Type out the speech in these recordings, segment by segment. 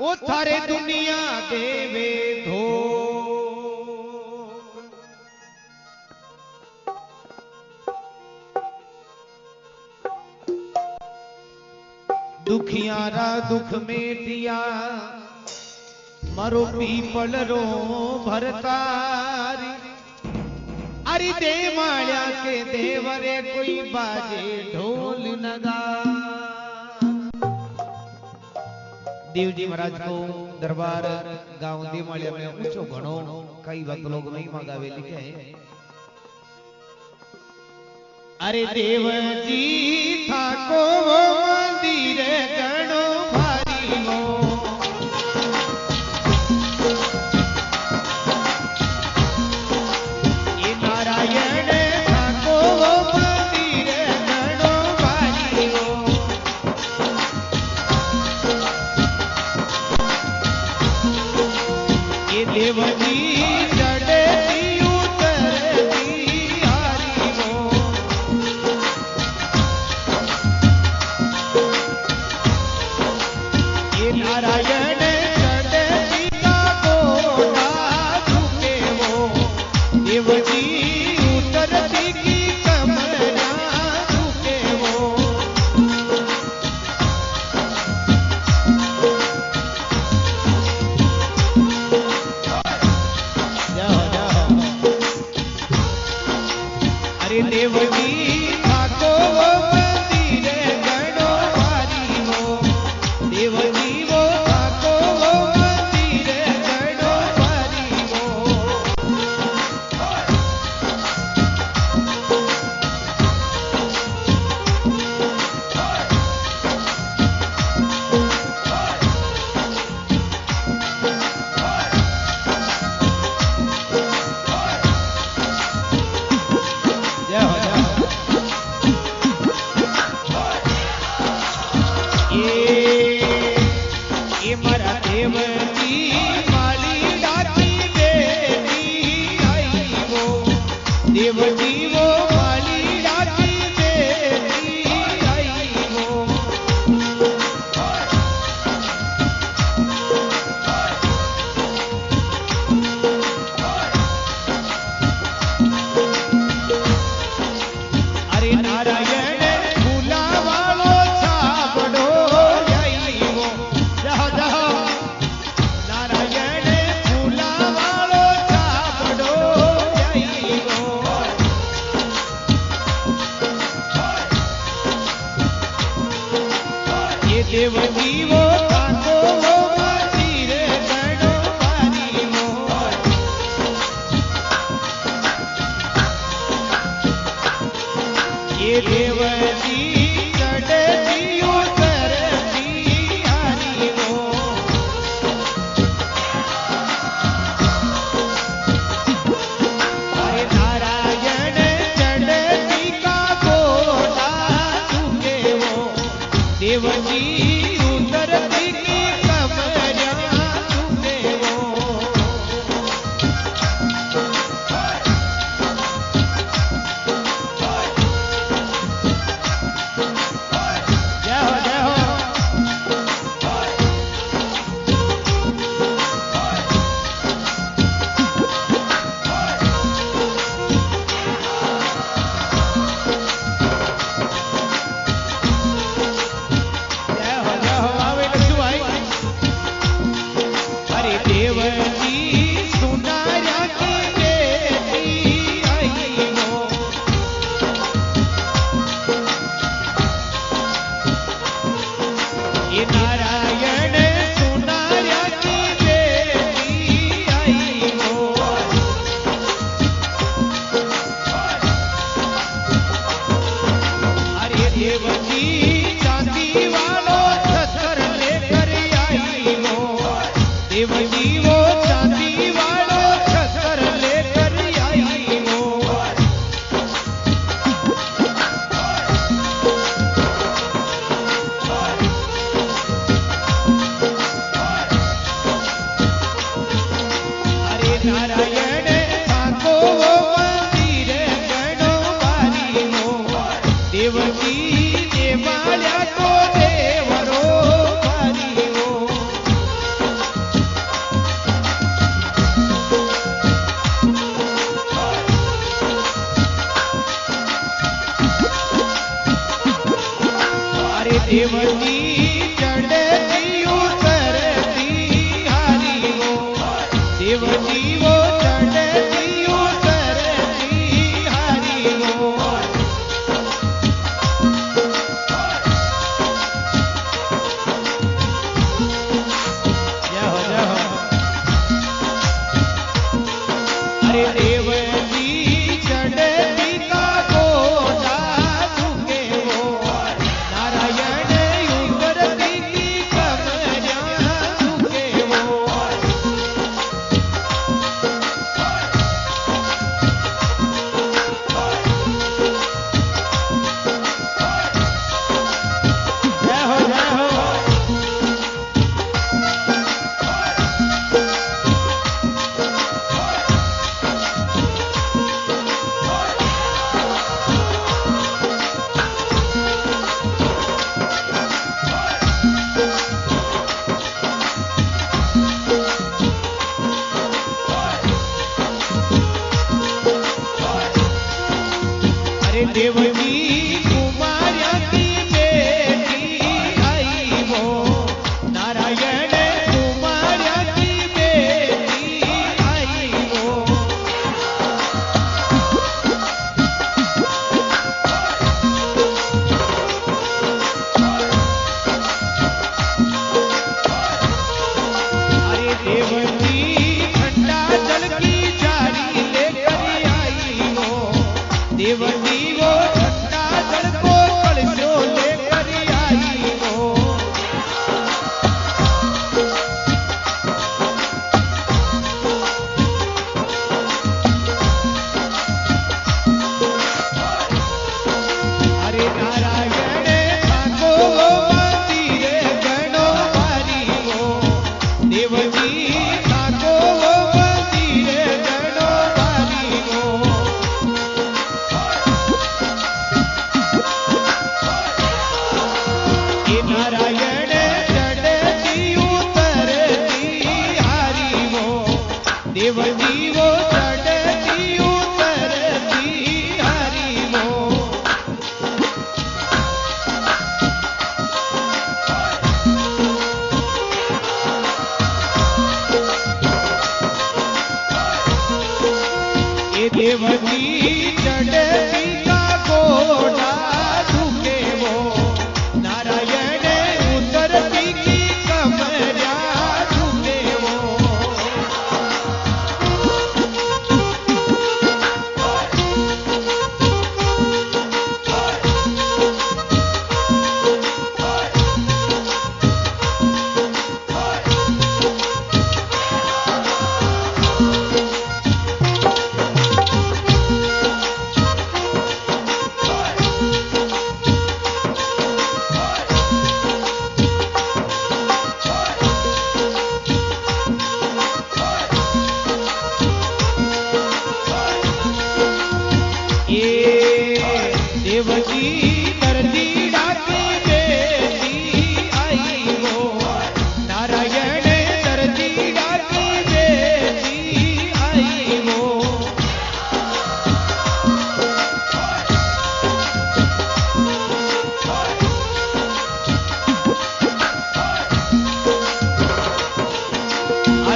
ओ थारे दुनिया देवे धो दुखियारा दुख मेटिया मरो पीपल रो भरतारी अरे दे माया के देवरे कोई बाजे ढोल नगा। देव जी महाराज को दरबार गांव देवालिया में ऊंचो घणो कई वक्त लोग नहीं मांगावे लिखे हैं। अरे देव जी था को मंदिर घणो भारी हो ये नारायण था को मंदिर घणो भारी हो ये देव जी चढ़ती उतरती हारी हो ये नारायण चढ़ती का गोटा झुके वो देव जी उतरती की कमरा झुके वो अरे देव जी थाको वो मंदिर घणो भारी हो देव जी वो थाको वो मंदिर घणो भारी हो जय हो जय हो। ये मारा देव जी माली डाकी देवी आई वो देव जी वो माली डाकी देवी आई वो अरे नारायण फूला वालो छाबड़ो आई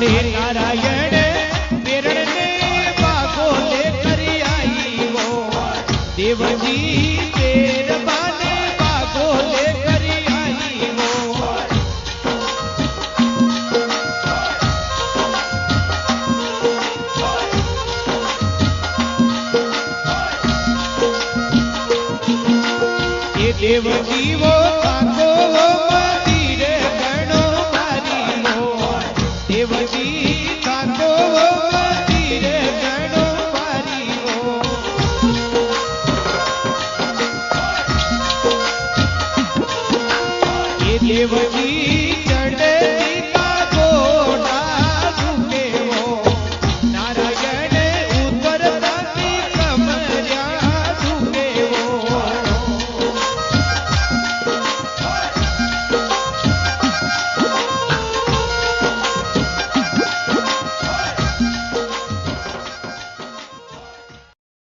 हरे नारायण